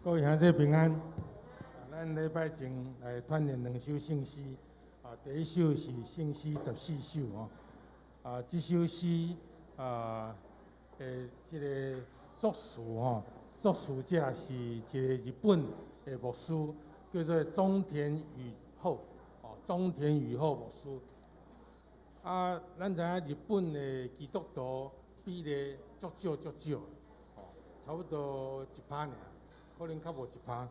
各位兄弟平安。咱礼拜前来团练2首圣诗，第一首是圣诗14首这首诗这个作词作词者是一个日本的牧师，叫做中田宇后中田宇后牧师。咱知影日本的基督徒比例足少，差不多1%尔。可能较无1%，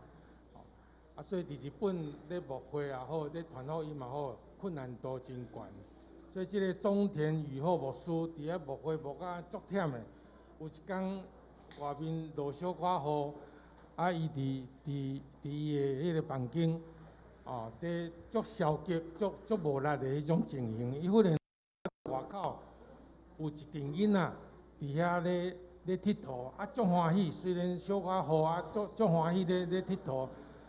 所以伫日本咧牧会也好，咧传福音也好，困难度真悬。所以即个中田宇后牧师伫遐牧会牧啊足忝的，有一天外面落小可雨，伊伫伊的迄个房间，伫足消极、足无力的迄种情形，伊忽然外口有一群囡仔伫遐咧佚佗，足欢喜。虽然小可雨足欢喜咧佚佗。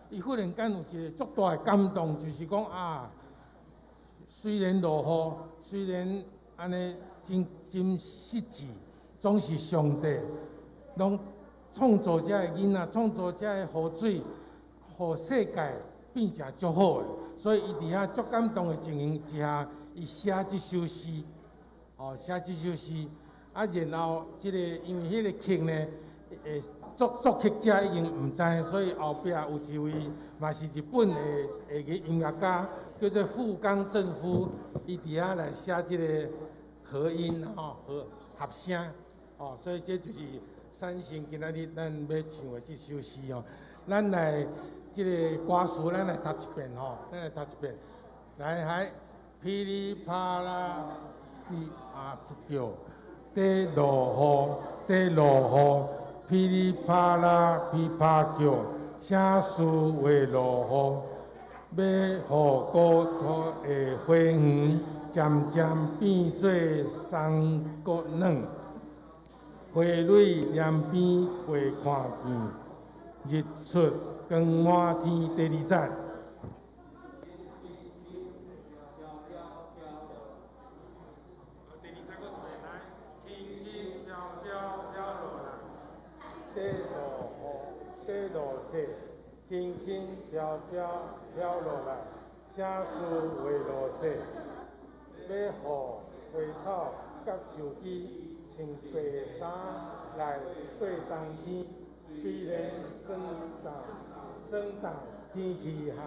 伊忽然间有一个足大的感动，就是讲虽然落雨，虽然安尼真实际，总是上帝拢创造遮个囡仔，创造遮个雨水，互世界变成足好的。所以伊伫遐足感动的情形之下，伊写即首诗，写即首诗。然后因为迄个曲呢，作曲者已经毋知，所以后壁有一位嘛是日本的音乐家，叫做富冈正夫，伊伫遐来写即个和音合声，所以这就是产生今仔日咱要唱的即首诗咱来即个歌词，咱来读一遍来，噼里啪啦，叫。在落雨，噼里啪啦噼啪叫，写诗为落雨，要互孤独的花园渐渐变做松果软，花蕊连边袂看见，日出光满天。第2节。轻轻飘飘落来，写诗为落雪，要互花草甲树枝穿白衫来过冬天。虽然霜冻天气寒，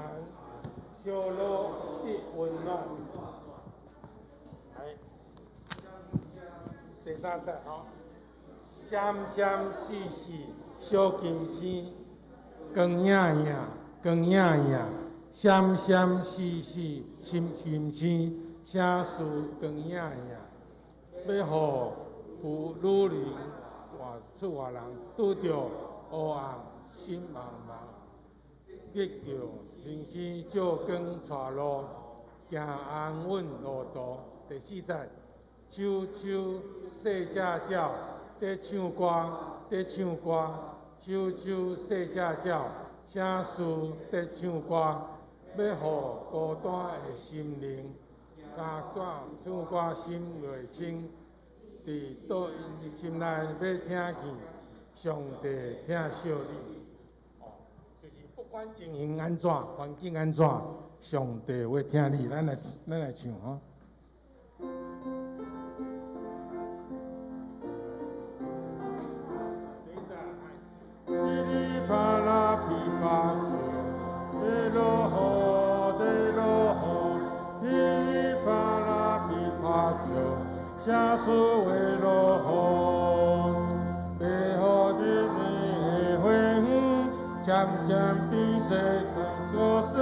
小路得温暖。第3节闪闪烁烁小金星。光影影，闪闪烁烁星星，写诗光影影，要互有女人出外人拄着黑暗心茫茫，得着天星照光带路，行安稳路途。第4节，秋细只鸟在唱歌。秋细只鸟，写诗在唱歌，要互孤单的心灵，唱歌心袂清，伫倒因心内要听见上帝疼惜你。就是不管情形安怎，环境安怎，上帝会听你。咱来唱噼啪啦噼啪叫，在落雨，噼里啪啦噼啪叫，写诗为落雨，要互日的花园渐渐变作霜，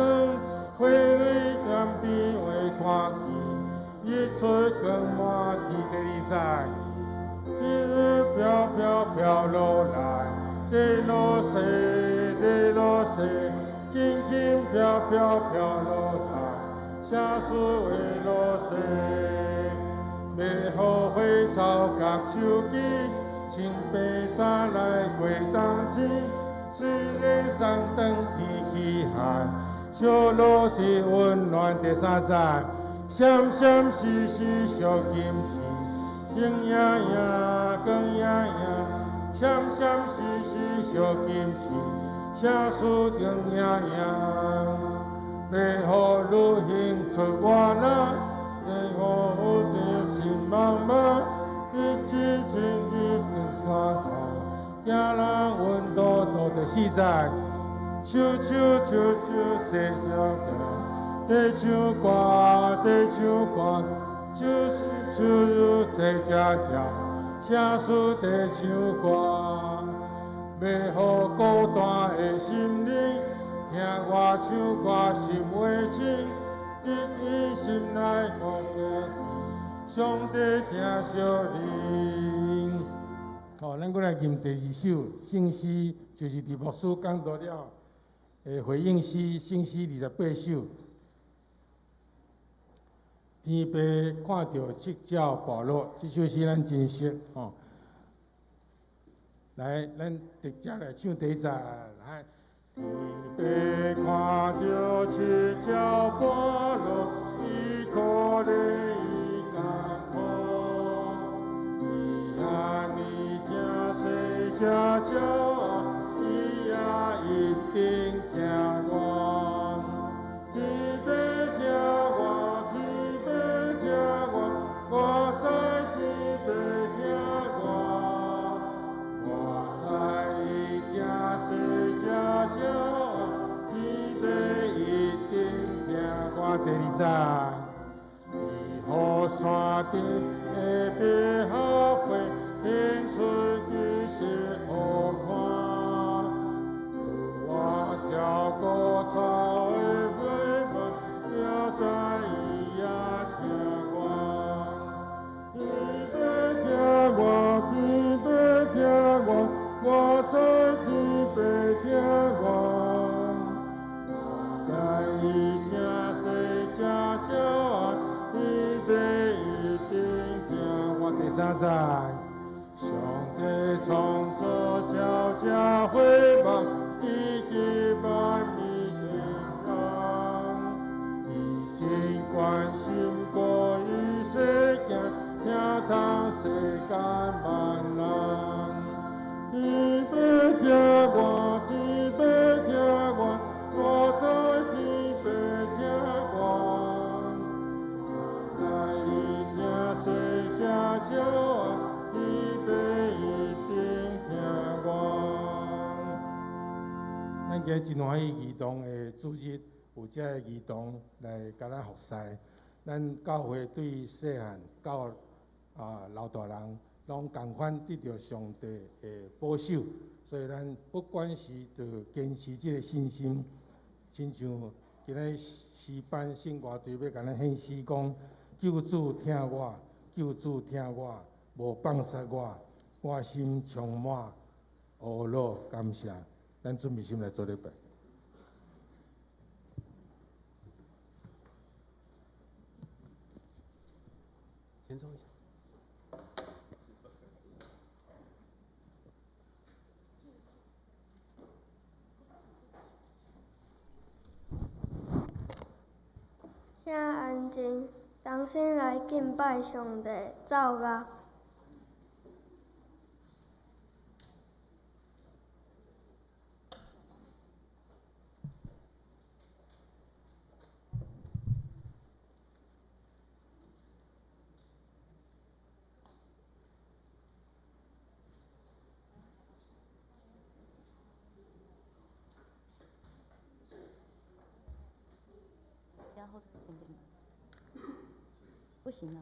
花蕊渐变会看见，日出光满天。第2节，雨飘落来。在落雪，轻轻飘落来，写诗为落雪，要互花草甲树枝穿白衫来过冬天。虽然霜冻天气寒，小路的温暖。第3节，闪闪烁烁小金星，星影影光影影。闪闪烁烁小金星，写书定影影，要互女行出外人，要互有着心茫茫，一支心一根插头，惊人温度到第4节，唱唱唱唱细声声，在唱歌在唱歌，唱唱在家家，写书在唱歌。要互孤单的心灵，听我唱歌心为情，一心内放歌，上帝听小人。好，咱过来念第2首圣诗，就是伫牧师讲到了回应诗，圣诗28首。天父看到七角部落，这首诗咱真熟吼。来，咱直接来唱第1节。来，天父看到七角部落，伊可怜伊艰苦，伊啊你听谁家叫，伊也一定听我。天父听我，天父听我，我知天父听我。在伊听谁家叫，天父一定听我。第2节，伊予山顶的百合花显出其色好看，自我照顾草的花瓣，也知伊也听我。天父听我，天父听我。我在天父听我，我在伊听谁家叫，天父一定听我。第3节，上帝创造鸟只花梦，以及万米天空，伊真关心过于世间，听通世间万人。天父听我，天父听我，我在天父听我，我在伊听谁家叫，天父一定听我。咱今日真欢喜儿童的主日，有遮个儿童来甲咱服侍。咱教会对细汉到老大人。拢共款得到上帝的保守，所以咱不管是着坚持这个信心，亲像今日诗班圣歌队要甲咱献诗讲，救主听我，救主听我，无放杀我，我心充满懊恼感谢。咱准备心来做礼拜。先坐一下。请安静，同心来敬拜上帝，奏乐。不行了。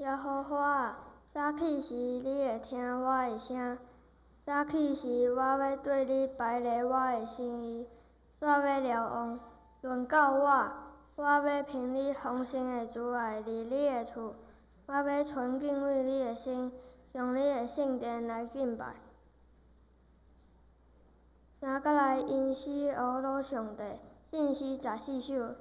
耶和华，早起时你会听我的声，早起时我要对你摆列我的心意，煞要瞭望。轮到我要凭你丰盛的慈爱伫你的厝，我要存敬畏你的心，上你的圣殿来敬拜。三甲来因西俄罗上帝，信诗14首。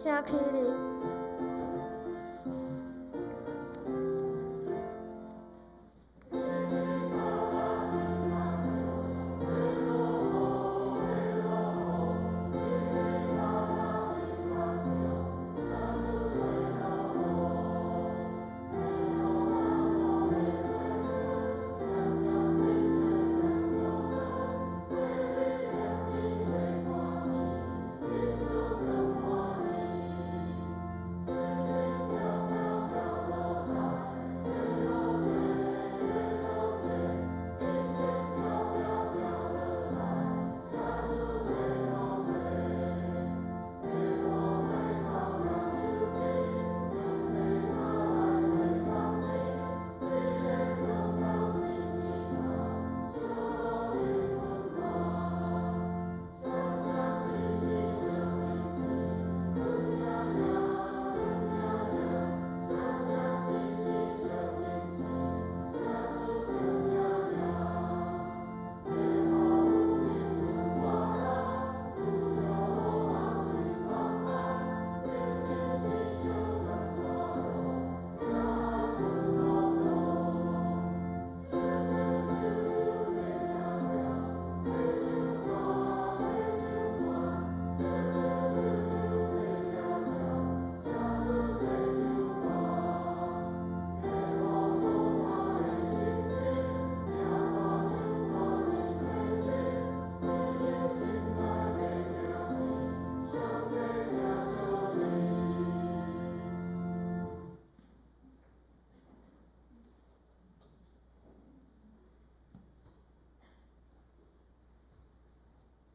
请起立。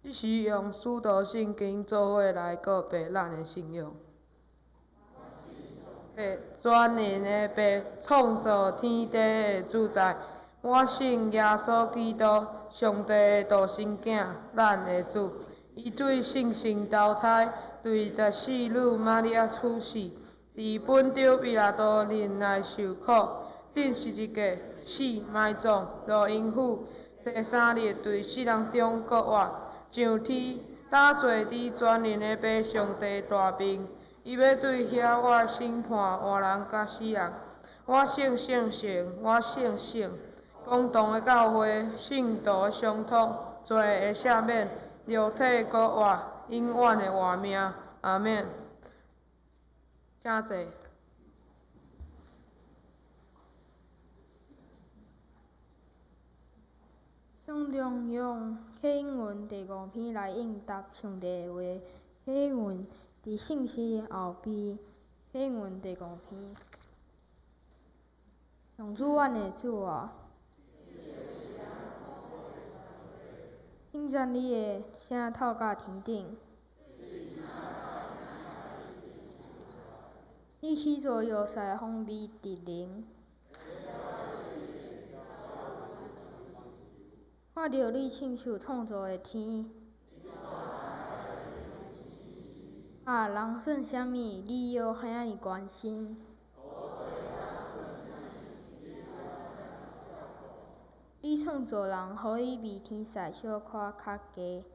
即是用使徒圣经做伙来告白咱的信仰。全能的白，创造天地的主宰，我信耶稣基督，上帝的独生囝，咱的主。伊对圣神投胎，对十四女玛利亚出世，伫本丢比拉多忍耐受苦，顶十字架，死埋葬，落阴府，第三日对死人中国活，上天，打坐伫全能的爸上帝大面。伊要对遐我审判活人甲死人。我信圣神，我信圣，公堂的教会，圣徒的相通，罪的赦免，肉体国活，永远的活命。阿免。请坐。上中用启云第5篇来应答上帝的话。启云伫圣诗后边。启云第5篇。上主阮的主啊，称赞你的声透甲天顶。你起造约塞风味直灵。看到你亲手创造的天，人算啥物？你又遐尔关心？你创造人，互伊比天使小可较低。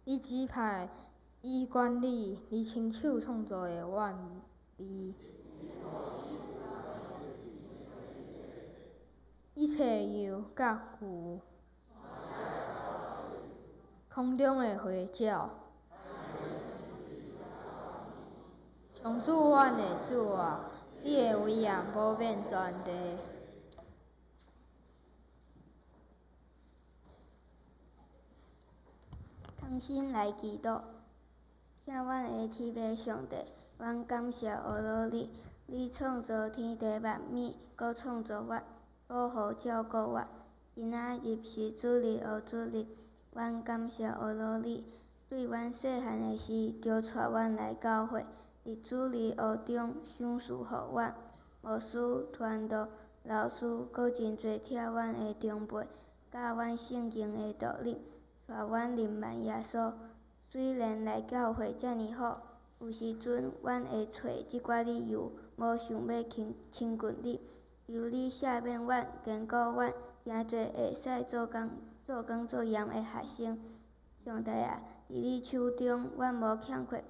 你指派伊管理你亲手创造的万物。一切羊甲牛，空中的花鸟，上主阮的主啊，你的威严无免全地。同同心来祈祷。听阮的天父上帝，阮感谢阿罗你，你创造天地万物，搁创造我，保护照顾我。今仔日是主日学主日，阮感谢阿罗你，对阮细汉的时就带阮来教会，伫主日学中赏赐互阮。牧师、传道、老师，搁真侪疼阮的长辈，教阮圣经的道理，带阮认识耶稣。虽然来教会遮尔好，有时阵阮会找即寡理由，无想要亲近你。求你赦免阮，坚固阮，诚侪会使做工作盐的学生。上帝啊，伫你手中，阮无欠缺，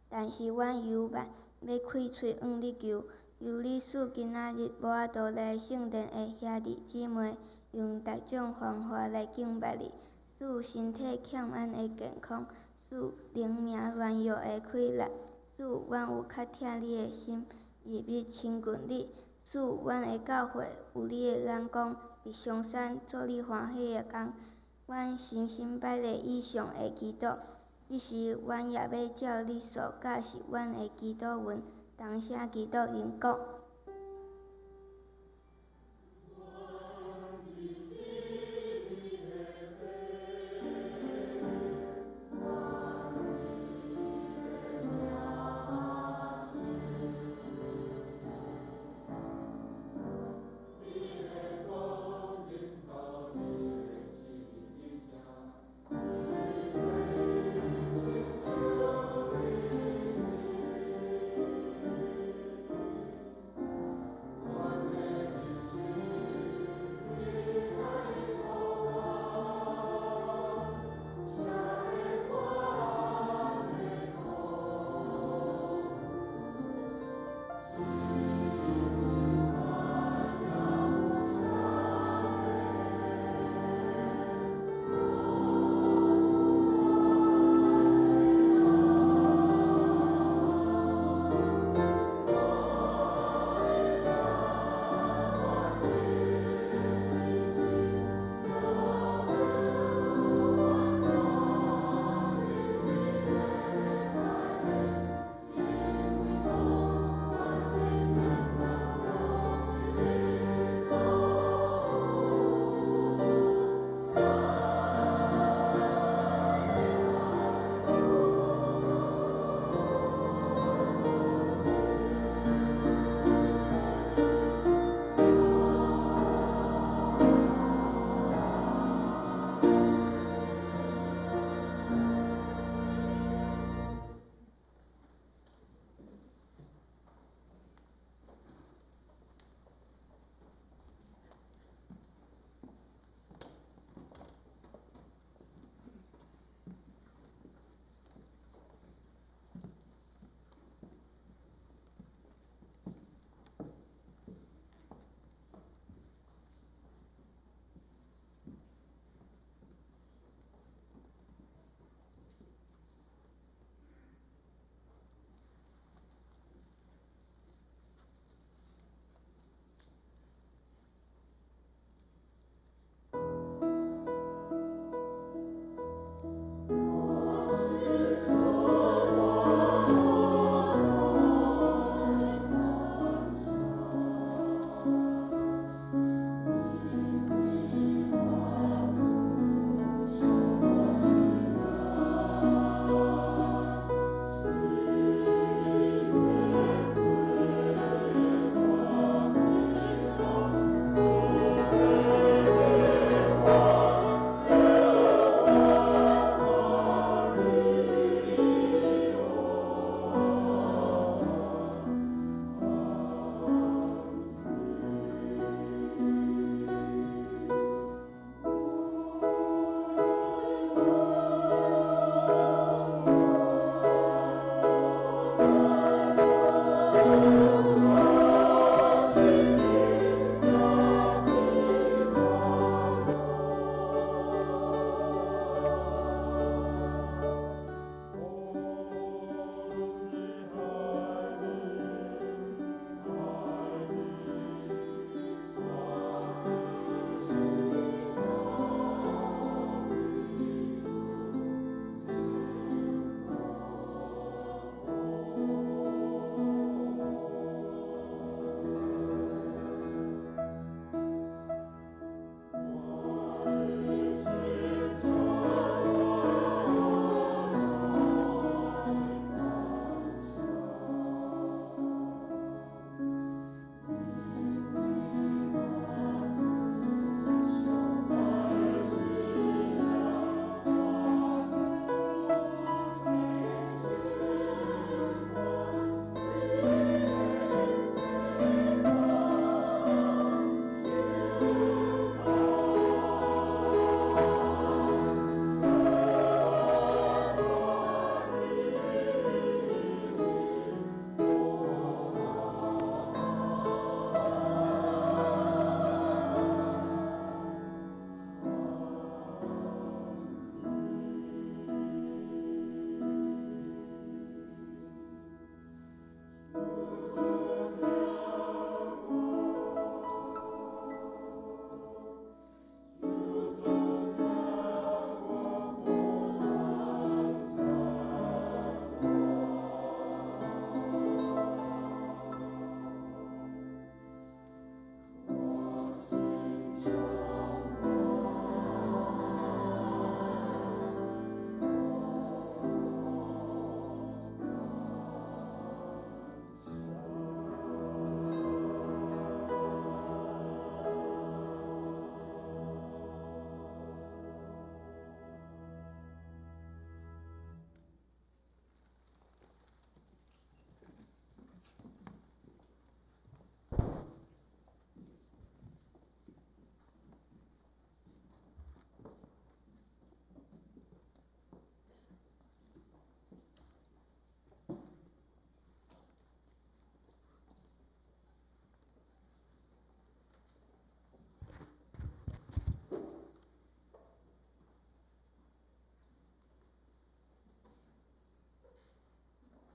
但是阮犹慢，要开喙向你求。求你使今仔日无法度来圣殿的兄弟姊妹，用逐种方法来敬拜你，使身体欠安的健康，使灵命软弱的开力，使阮有较疼你的心，日日亲近你，使阮的教会有你的眼光，伫上山做你欢喜的工。阮深深摆咧以上的祈祷，即时阮也要照你所教示阮的祈祷文。同声祈祷因讲。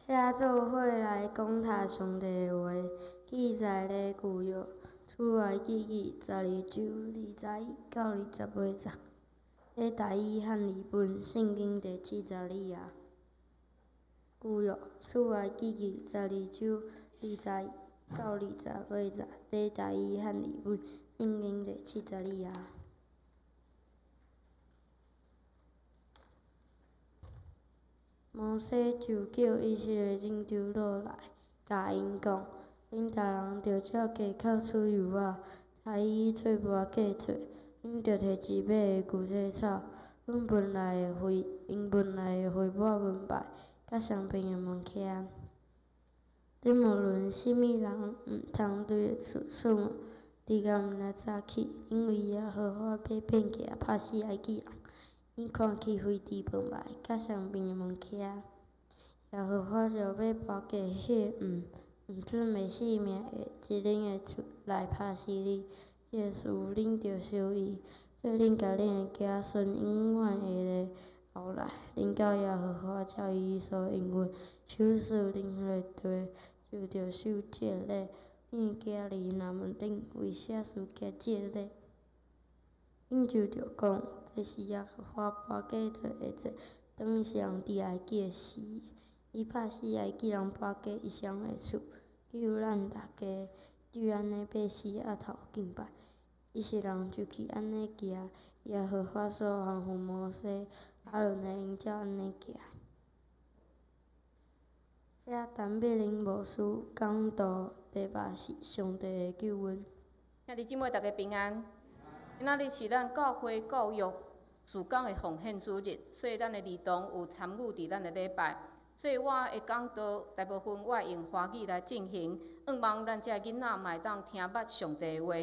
写做伙来讲读上帝的话，记载咧旧约出埃及记12章21到28节，咧台语和日本圣经第72页。旧约出埃及记12章21到28节，咧台语和日本圣经第72页。摩西就叫以色列人丢落来，甲因讲：恁逐人着照家口出油仔，菜伊做跋粿做。恁着摕一尾的牛细草，阮分内的肥，因分内的肥抹文牌，甲上边的物件。恁无论甚物人毋通对厝出门，伫甲明仔早起，因为耶和华要变起来拍死埃及人。伊看起非地分牌，甲上边的物件，耶和华就要跋粿迄毋准袂死命的一人的厝来拍死你。这个事恁着小意，做恁甲恁的子孙永远会咧后来，恁到耶和华照伊所应允手术恁迄个地，就着守这个礼。恁的家己若问恁为啥事行这个礼，恁就着讲。这是耶和华跋粿做的节，当伊是人伫埃及的时，伊拍死埃及人跋粿一双的厝，救咱大家。对安尼百死阿头敬拜，以色列人就去安尼行，耶和华所吩咐摩西、阿伦的因照安尼行。写但必灵牧师讲道题目是上帝的救恩。兄弟姊妹，大家平安。今仔日是咱教会教育事工的奉献主日，所以咱的儿童有参与伫咱的礼拜。所以我的讲道大部分我会用华语来进行，希望咱这囡仔嘛会当听捌上帝的话。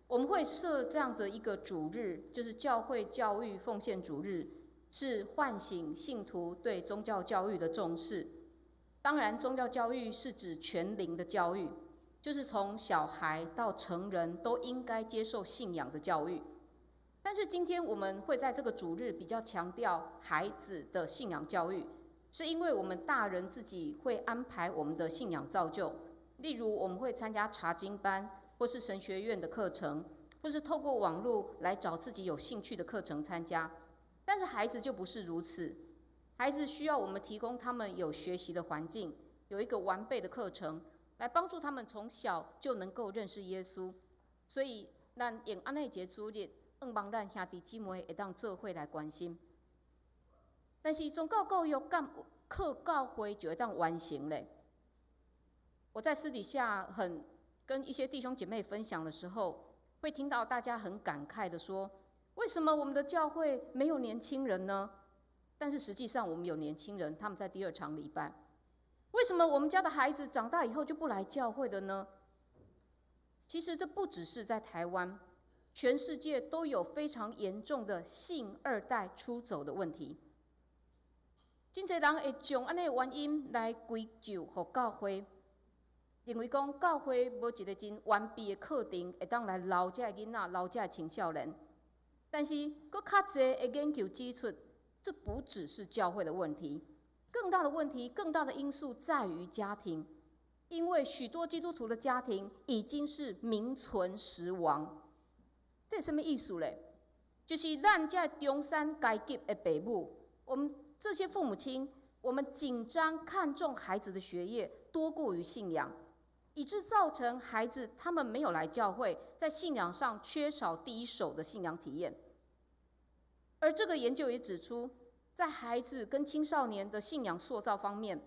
我们会设这样的一个主日，就是教会教育奉献主日，是唤醒信徒对宗教教育的重视。当然，宗教教育是指全龄的教育，就是从小孩到成人都应该接受信仰的教育。但是今天我们会在这个主日比较强调孩子的信仰教育，是因为我们大人自己会安排我们的信仰造就，例如我们会参加查经班，或是神学院的课程，或是透过网络来找自己有兴趣的课程参加。但是孩子就不是如此，孩子需要我们提供他们有学习的环境，有一个完备的课程，来帮助他们从小就能够认识耶稣。所以咱用安尼一个主日，希望咱兄弟姊妹会当做伙来关心。但是宗教教育敢靠教会就会当完成嘞？我在私底下跟一些弟兄姐妹分享的时候，会听到大家很感慨的说：为什么我们的教会没有年轻人呢？但是实际上我们有年轻人，他们在第二场礼拜。为什么我们家的孩子长大以后就不来教会的呢？其实这不只是在台湾，全世界都有非常严重的性二代出走的问题。真侪人会将安尼的原因来归咎给教会，认为讲教会无一个真完备的课程会当来留这个囡仔、留这个青少年。但是，搁较侪的研究指出，这不只是教会的问题，更大的问题、更大的因素在于家庭，因为许多基督徒的家庭已经是名存实亡。这是什么意思嘞？就是咱这中产阶级的父母，我们这些父母亲，我们紧张看重孩子的学业多过于信仰，以致造成孩子他们没有来教会，在信仰上缺少第一手的信仰体验。而这个研究也指出，在孩子跟青少年的信仰塑造方面，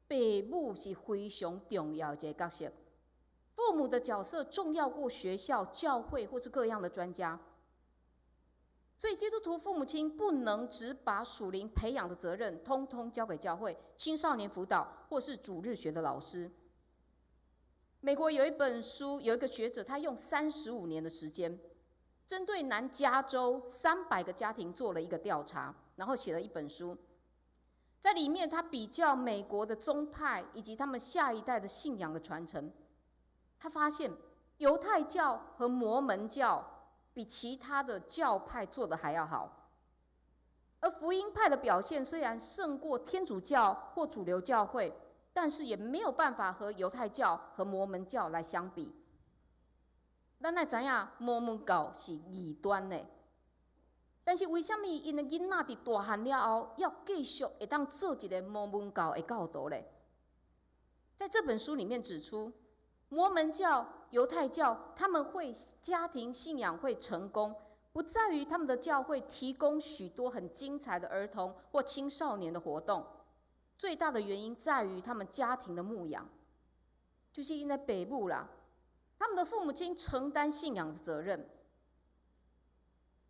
父母是非常重要的一个角色。父母的角色重要过学校、教会或是各样的专家。所以基督徒父母亲不能只把属灵培养的责任通通交给教会、青少年辅导或是主日学的老师。美国有一本书，有一个学者，他用35年的时间，针对南加州300个家庭做了一个调查，然后写了一本书。在里面，他比较美国的宗派以及他们下一代的信仰的传承。他发现犹太教和摩门教比其他的教派做的还要好。而福音派的表现虽然胜过天主教或主流教会，但是也没有办法和犹太教和摩门教来相比。咱来知影摩门教是异端的，但是为什么因的囡仔伫大汉了后，要继续会当做一个摩门教的教徒呢？在这本书里面指出，摩门教、犹太教他们会家庭信仰会成功，不在于他们的教会提供许多很精彩的儿童或青少年的活动，最大的原因在于他们家庭的牧养，就是因为父母啦，他们的父母亲承担信仰的责任。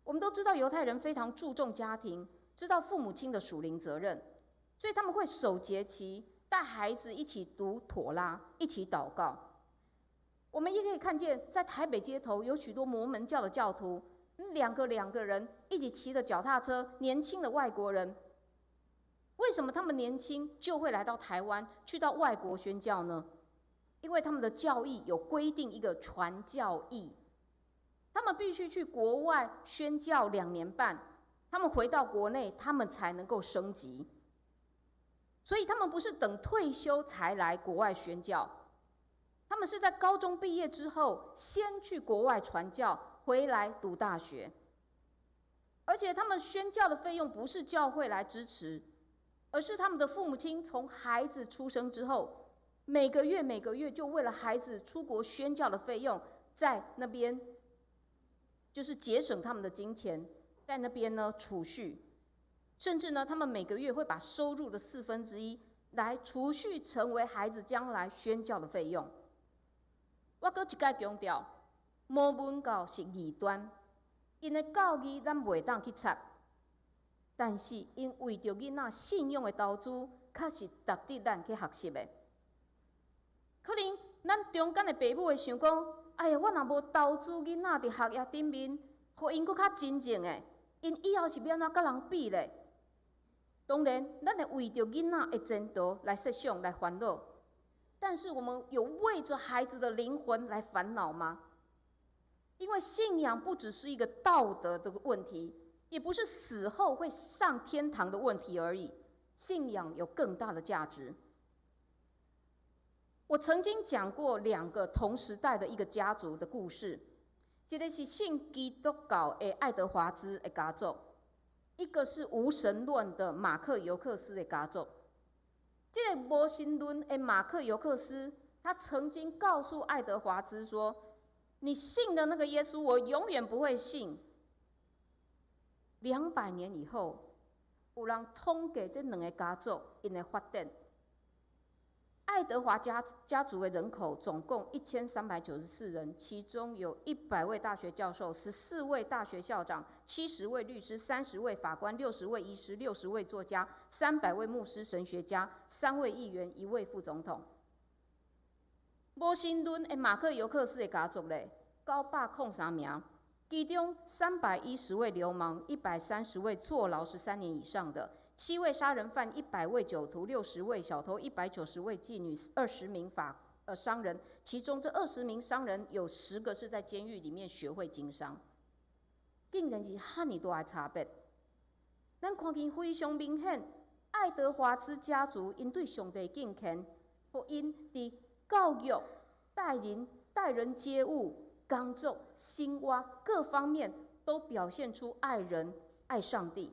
我们都知道犹太人非常注重家庭，知道父母亲的属灵责任，所以他们会守节期，带孩子一起读妥拉，一起祷告。我们也可以看见，在台北街头有许多摩门教的教徒，两个人一起骑着脚踏车，年轻的外国人。为什么他们年轻就会来到台湾，去到外国宣教呢？因为他们的教义有规定一个传教义，他们必须去国外宣教2年半，他们回到国内，他们才能够升级。所以他们不是等退休才来国外宣教，他们是在高中毕业之后，先去国外传教，回来读大学。而且他们宣教的费用不是教会来支持，而是他们的父母亲从孩子出生之后，每个月就为了孩子出国宣教的费用，在那边就是节省他们的金钱，在那边呢储蓄，甚至呢他们每个月会把收入的1/4来储蓄，成为孩子将来宣教的费用。我搁一再强调，摩门教是异端，因的教义咱袂当去插，但是因为着囡仔信仰的投资，确实值得咱去学习的。可能咱中间的父母会想讲，哎呀，我若无投资囡仔伫学业顶面，互因搁较真正的，因以后是要安怎甲人比咧？当然，咱会为着囡仔的前途来设想、来烦恼。但是我们有为着孩子的灵魂来烦恼吗？因为信仰不只是一个道德的问题，也不是死后会上天堂的问题而已。信仰有更大的价值。我曾经讲过2个同时代的一个家族的故事，一个是信基督教的爱德华兹的家族，一个是无神论的马克尤克斯的家族。这个无神论的马克尤克斯，他曾经告诉爱德华兹说：“你信的那个耶稣，我永远不会信。”200年以后，有人统计这2个家族因的发展。爱德华家族的人口总共1394人，其中有100位大学教授、14位大学校长、70位律师、30位法官、60位医师、60位作家、300位牧师、神学家、3位议员、1位副总统。无神论的马克尤克斯的家族咧，903名，其中310位流氓、130位坐牢13年以上的。7位杀人犯、100位酒徒、60位小偷、190位妓女、20名商人，其中这20名商人有10个是在监狱里面学会经商，竟然是遐尼大的差别。咱看见非常明显，爱德华兹家族因对上帝敬虔，互因伫教育、待人接物、工作、生活各方面都表现出爱人、爱上帝。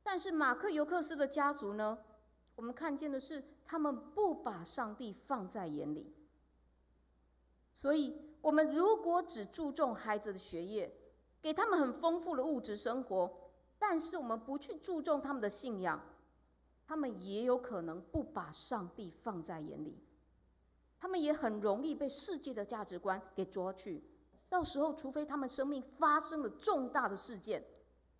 但是马克尤克斯的家族呢，我们看见的是他们不把上帝放在眼里。所以我们如果只注重孩子的学业，给他们很丰富的物质生活，但是我们不去注重他们的信仰，他们也有可能不把上帝放在眼里，他们也很容易被世界的价值观给捉去。到时候除非他们生命发生了重大的事件，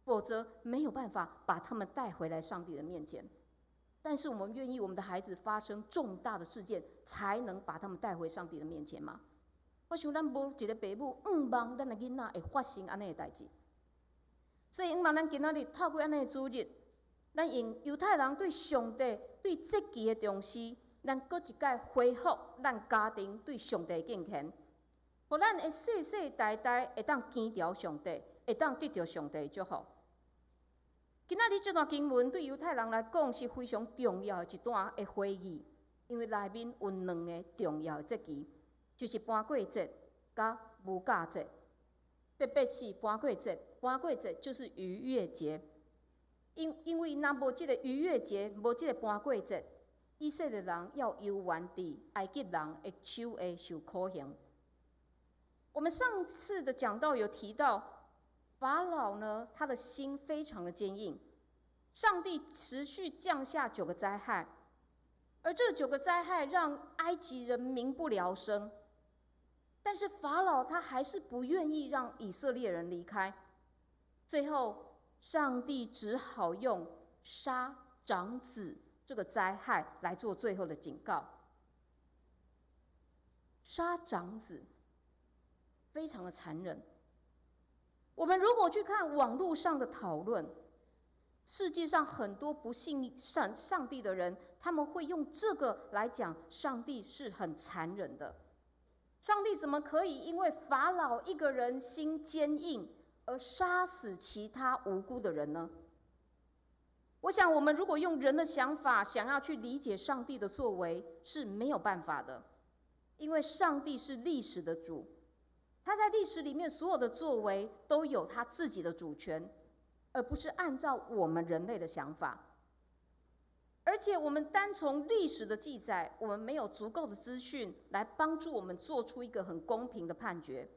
否则没有办法把他们带回来上帝的面前。但是我们愿意我们的孩子发生重大的事件，才能把他们带回上帝的面前吗？我想咱无一个父母望咱的囡仔会发生安尼的代志。所以望咱今仔日透过安尼的主日，咱用犹太人对上帝对节期的重视，咱搁一届恢复咱家庭对上帝的敬虔，互咱会世世代代会当见着上帝，会当得到上帝的祝福。今仔日这段经文对犹太人来讲是非常重要的一段的会议，因为内面有2个重要的节期，就是搬过节甲无假节。特别是搬过节，搬过节就是逾越节。因为若无即个逾越节，无即个搬过节，以色列人要游玩伫埃及人的手下受苦刑。我们上次的讲道有提到，法老呢，他的心非常的坚硬。上帝持续降下9个灾害，而这9个灾害让埃及人民不聊生。但是法老他还是不愿意让以色列人离开，最后上帝只好用杀长子这个灾害来做最后的警告。杀长子非常的残忍。我们如果去看网络上的讨论，世界上很多不信上帝的人，他们会用这个来讲上帝是很残忍的。上帝怎么可以因为法老一个人心坚硬而杀死其他无辜的人呢？我想我们如果用人的想法想要去理解上帝的作为是没有办法的，因为上帝是历史的主，他在历史里面所有的作为都有他自己的主权，而不是按照我们人类的想法。而且我们单从历史的记载，我们没有足够的资讯来帮助我们做出一个很公平的判决。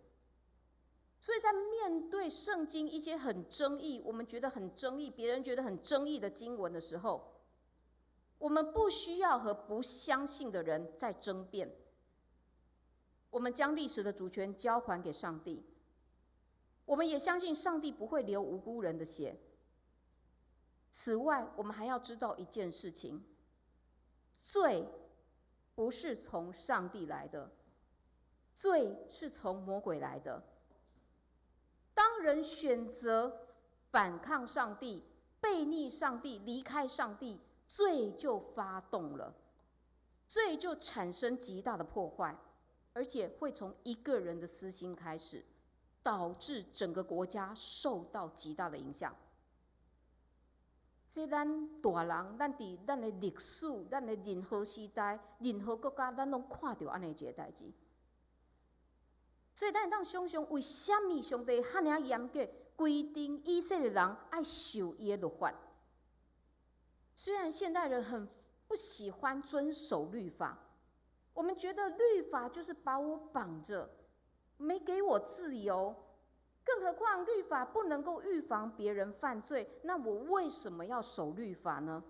所以在面对圣经一些很争议，我们觉得很争议，别人觉得很争议的经文的时候，我们不需要和不相信的人在争辩。我们将历史的主权交还给上帝，我们也相信上帝不会流无辜人的血。此外，我们还要知道一件事情：罪不是从上帝来的，罪是从魔鬼来的。当人选择反抗上帝、背逆上帝、离开上帝，罪就发动了，罪就产生极大的破坏，而且会从一个人的私心开始，导致整个国家受到极大的影响。这咱大人，咱伫咱的历史、咱的任何时代、任何国家，咱拢看到安尼一个代志。所以咱会当想想，为什么上帝遐尔严格规定以色列人爱守伊的律法？虽然现代人很不喜欢遵守律法，我们觉得律法就是把我绑着，没给我自由。更何况律法不能够预防别人犯罪，那我为什么要守律法呢？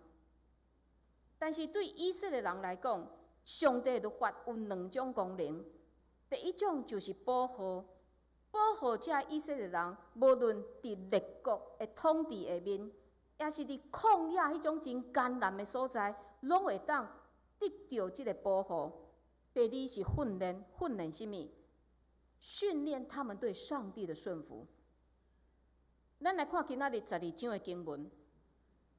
但是对以色列人来讲，上帝的法有2种功能。第一种就是保护这以色列人，无论伫列国的统治下面，也是伫旷野迄种真艰难的所在，拢会当得到这个保护。第二是训练什么？训练他们对上帝的顺服。咱来看今仔日12章的经文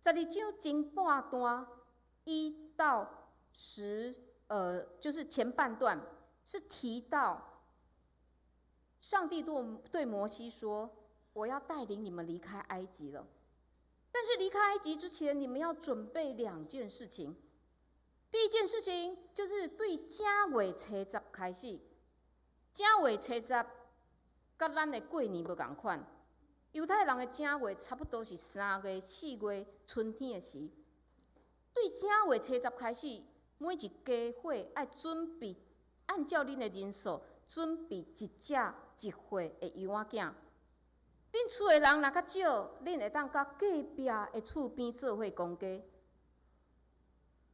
，12章前半段1到10，就是前半段是提到上帝对摩西说：“我要带领你们离开埃及了。但是离开埃及之前，你们要准备2件事情。第一件事情就是对正月初10开始。”正月初10，甲咱的过年无同款。犹太人的正月差不多是3月、4月春天的时。对正月初10开始，每一家伙爱准备，按照恁的人数准备1只1岁的羊仔囝。恁厝的人若较少，恁会当甲隔壁的厝边做伙公家。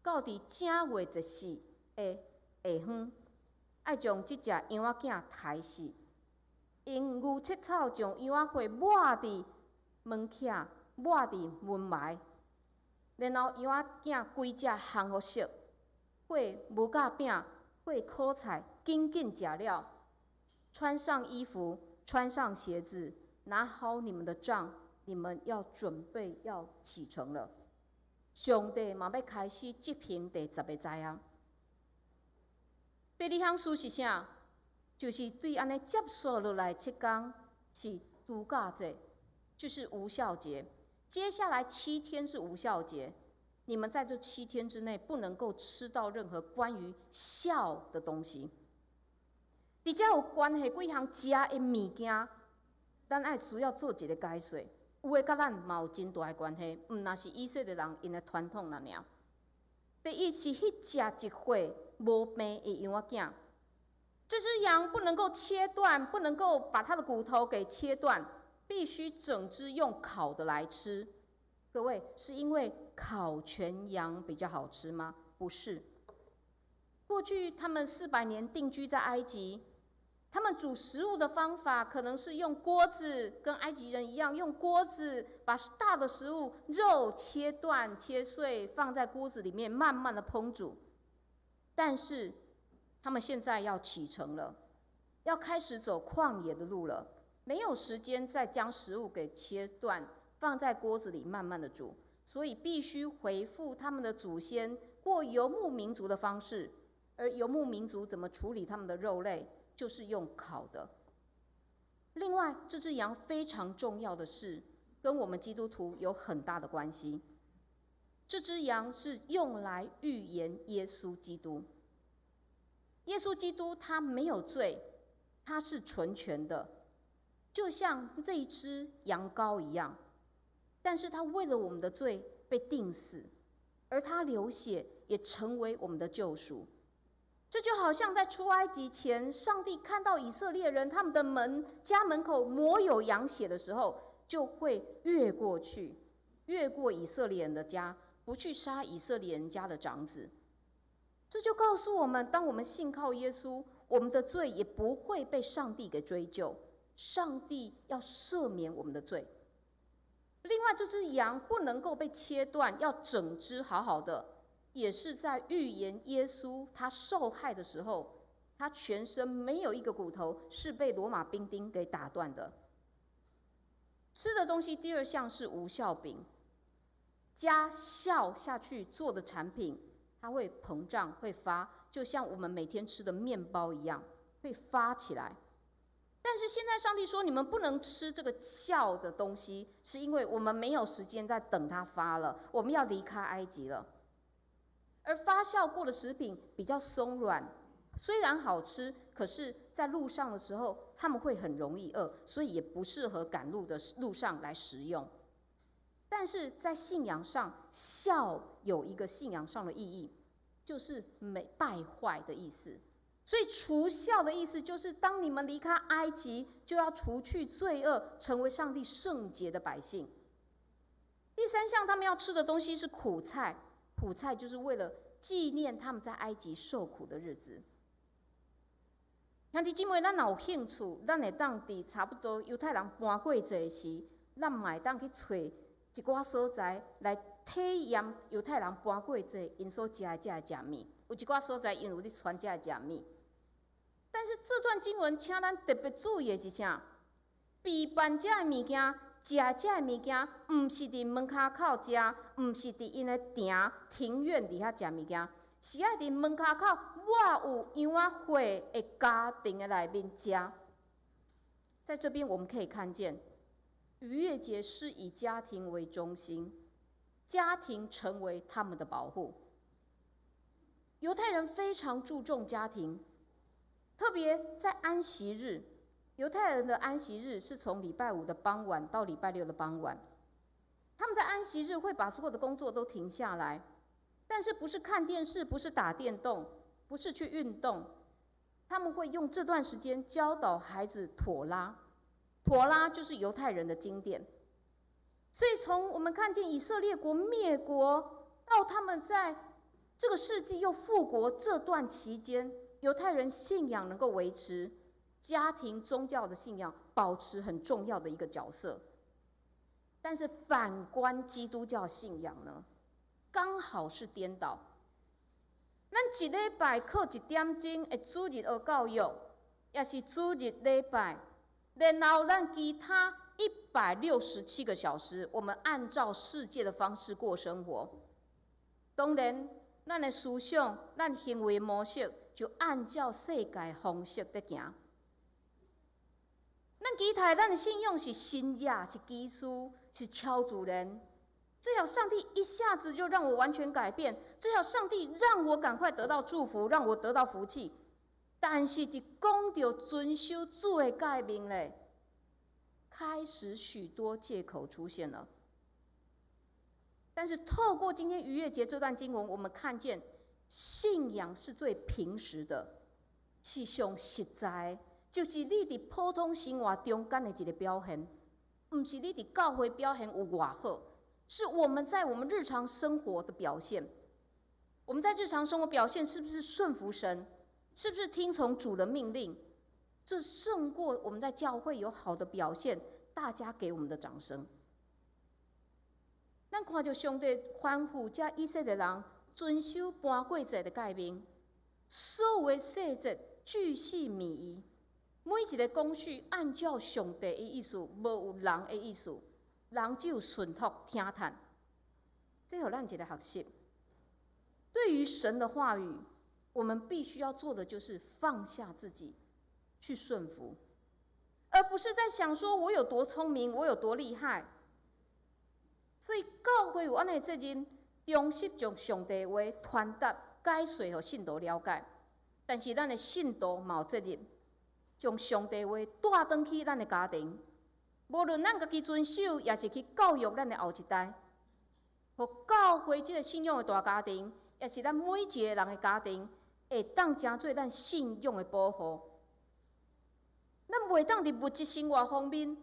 到伫正月14的下昏，爱将这只羊仔囝杀死，用牛切草将羊仔血抹伫门槛、抹伫门埋，然后羊仔囝规只烘好熟，配无甲饼、配苦菜，紧紧食了，穿上衣服，穿上鞋子，拿好你们的杖，你们要准备要启程了。上帝嘛要开始执行第10个灾啊！第2项事是啥？就是对安尼接续落来7天是除酵节，就是无酵节。接下来7天是无酵节，你们在这7天之内不能够吃到任何关于酵的东西。伫遮有关系几项食的物件，咱爱需要做一个解说。有诶，甲咱嘛有真大诶关系，毋那是以色列人因诶传统啦尔。第一是迄食一岁无病的羊仔囝，这只羊不能够切断，不能够把它的骨头给切断，必须整只用烤的来吃。各位，是因为烤全羊比较好吃吗？不是。过去他们400年定居在埃及，他们煮食物的方法可能是用锅子，跟埃及人一样，用锅子把大的食物肉切断、切碎，放在锅子里面慢慢的烹煮。但是他们现在要启程了，要开始走旷野的路了，没有时间再将食物给切断，放在锅子里慢慢的煮，所以必须回复他们的祖先过游牧民族的方式。而游牧民族怎么处理他们的肉类，就是用烤的。另外，这只羊非常重要的是，跟我们基督徒有很大的关系。这只羊是用来预言耶稣基督。耶稣基督他没有罪，他是纯全的，就像这一只羊羔一样。但是他为了我们的罪被钉死，而他流血也成为我们的救赎。这就好像在出埃及前，上帝看到以色列人他们的家门口抹有羊血的时候，就会越过去，越过以色列人的家，不去杀以色列人家的长子。这就告诉我们，当我们信靠耶稣，我们的罪也不会被上帝给追究，上帝要赦免我们的罪。另外，这只羊不能够被切断，要整只好好的，也是在预言耶稣他受害的时候，他全身没有一个骨头是被罗马兵丁给打断的。吃的东西第二项是无酵饼，加酵下去做的产品，它会膨胀会发，就像我们每天吃的面包一样，会发起来。但是现在上帝说你们不能吃这个酵的东西，是因为我们没有时间再等它发了，我们要离开埃及了。而发酵过的食品比较松软，虽然好吃，可是在路上的时候他们会很容易饿，所以也不适合赶路的路上来食用。但是在信仰上，酵有一个信仰上的意义，就是败坏的意思。所以除酵的意思就是，当你们离开埃及，就要除去罪恶，成为上帝圣洁的百姓。第三项，他们要吃的东西是苦菜，苦菜就是为了纪念他们在埃及受苦的日子。兄弟姊妹，咱有兴趣，咱会当伫差不多犹太人搬过节时，咱嘛会当去找一寡所在来体验犹太人搬过节因所食的这个食物。有一寡所在因有咧传这个食物。但是这段经文，请咱特别注意的是啥？备办这个物件、食这个物件，唔是伫门骹口食，唔是伫因的庭院底下食物件，是爱伫门骹口我有羊仔会的家庭的内面食。在这边我们可以看见，逾越节是以家庭为中心，家庭成为他们的保护。犹太人非常注重家庭。特别在安息日，犹太人的安息日是从礼拜5的傍晚到礼拜6的傍晚。他们在安息日会把所有的工作都停下来，但是不是看电视，不是打电动，不是去运动，他们会用这段时间教导孩子妥拉。妥拉就是犹太人的经典。所以从我们看见以色列国灭国到他们在这个世纪又复国这段期间，犹太人信仰能够维持，家庭宗教的信仰保持很重要的一个角色。但是反观基督教信仰呢，刚好是颠倒。咱一礼拜课1点钟的主日学教育，也是主日礼拜，然后咱其他167个小时，我们按照世界的方式过生活。当然，咱的思想、咱行为模式就按照世界方式在行。咱期待咱的信仰是新雅，是基础，是超自然。最好上帝一下子就让我完全改变，最好上帝让我赶快得到祝福，让我得到福气。但是，一讲到遵守主的诫命嘞，开始许多借口出现了。但是，透过今天逾越节这段经文，我们看见信仰是最平实的，是上实在，就是你伫普通生活中间的一个表现，不是你伫教会表现有偌好，是我们在我们日常生活的表现。我们在日常生活表现是不是顺服神？是不是听从主的命令？这胜过我们在教会有好的表现，大家给我们的掌声。咱看到上帝吩咐这以色列人遵守搬过节的诫命，所有的细节巨细靡遗，每一个工序按照上帝的意思，无有人的意思，人只有顺服听叹。这互咱一个学习，对于神的话语，我们必须要做的就是放下自己，去顺服，而不是在想说我有多聪明，我有多厉害。所以教会有安尼的责任，忠实将上帝的话传达解说，互信徒了解。但是咱的信徒嘛有责任，将上帝的话带转去咱的家庭，无论咱家己遵守，也是去教育咱的后一代，互教会这个信仰的大家庭，也是咱每一个人的家庭。会当成做咱信仰的保护，咱袂当伫物质生活方面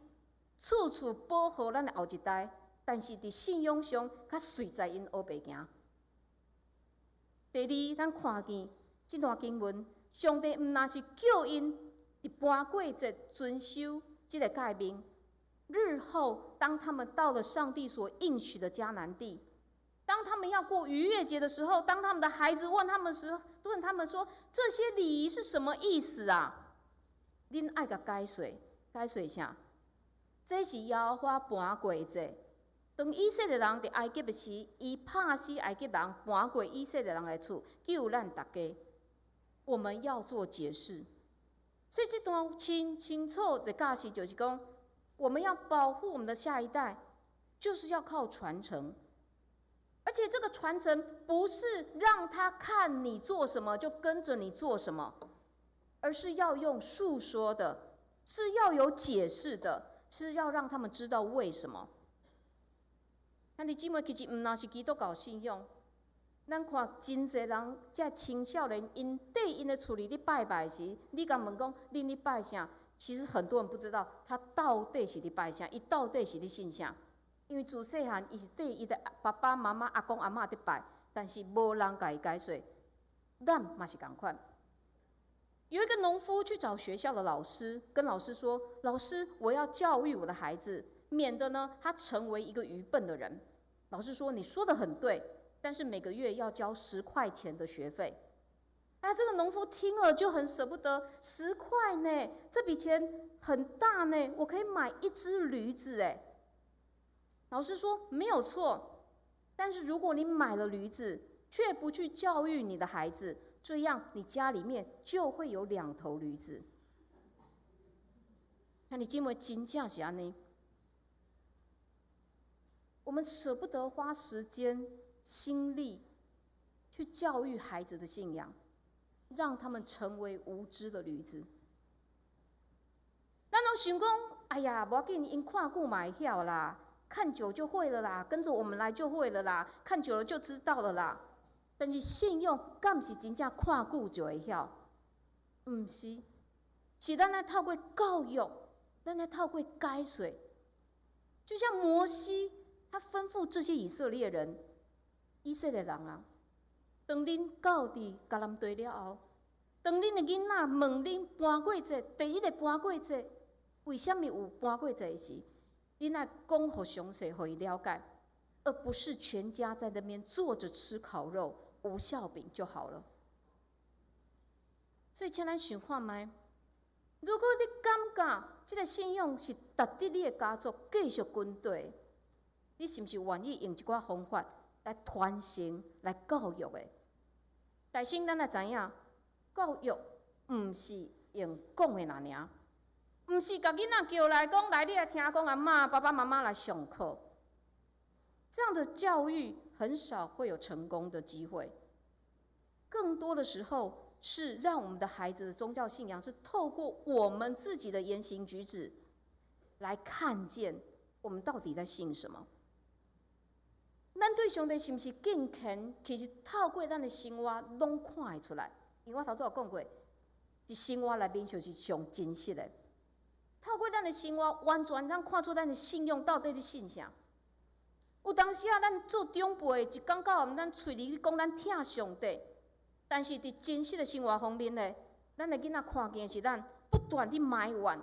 处处保护咱的后一代，但是伫信仰上较随在因后白行。第二，咱看见这段经文，上帝毋但是叫因伫搬过节遵守这个诫命，日后当他们到了上帝所应许的迦南地。当他们要过逾越节的时候，当他们的孩子问他们说这些礼仪是什么意思啊？恁爱甲解说，解说啥？这是耶和华搬过节。当以色列人伫埃及的时，伊拍死埃及人，搬过以色列人的厝，救咱大家。我们要做解释，所以这段清楚的教示就是讲，我们要保护我们的下一代，就是要靠传承。而且这个传承不是让他看你做什么就跟着你做什么，而是要用述说的，是要有解释的，是要让他们知道为什么。咱弟姊妹其实唔那是基督教信仰，咱看真侪人这青少年因对因的厝里咧拜拜时，你甲问讲恁咧拜啥？其实很多人不知道他到底是咧拜啥，伊到底是咧信啥。因为自细汉，伊是对伊的爸爸妈妈、阿公阿嬷伫拜，但是无人甲伊解说。咱嘛是同款。有一个农夫去找学校的老师，跟老师说：“老师，我要教育我的孩子，免得呢他成为一个愚笨的人。”老师说：“你说的很对，但是每个月要交10块钱的学费。”这个农夫听了就很舍不得，10块呢，这笔钱很大呢，我可以买一只驴子哎。老师说没有错，但是如果你买了驴子，却不去教育你的孩子，这样你家里面就会有2头驴子。那你今为真正是安尼，我们舍不得花时间、心力去教育孩子的信仰，让他们成为无知的驴子。咱都想讲，哎呀，无要紧，因看久嘛会晓啦。看久就会了啦，跟着我们来就会了啦，看久了就知道了啦。但是信用敢是真正看久就会晓？唔是，是咱来透过教育，咱来透过解说。就像摩西，他吩咐这些以色列人啊，当恁到伫迦南地了后，当恁的囡仔问恁搬过节，第一个搬过节，为什么有搬过节时？你那讲互详细，互伊了解，而不是全家在那边坐着吃烤肉、无酵饼就好了。所以，请咱想看卖，如果你感觉这个信仰是值得你的家族继续跟对，你是不是愿意用一寡方法来传承、来教育的？但是咱也知影，教育唔是用讲的那尔。毋是甲囡仔叫来讲，来你来听讲阿嬷、爸爸妈妈来上课。这样的教育很少会有成功的机会，更多的时候是让我们的孩子的宗教信仰是透过我们自己的言行举止来看见我们到底在信什么。咱对上帝是不是敬虔，其实透过咱的生活拢看会出来。因为我头拄有讲过，伫生活内面就是上真实的。透过咱的生活，完全咱看出咱的信用到底是信啥。有当时啊，咱做长辈，一讲到咱嘴里讲咱疼上帝，但是伫真实的生活方面呢，咱的囡仔看见是咱不断地埋怨、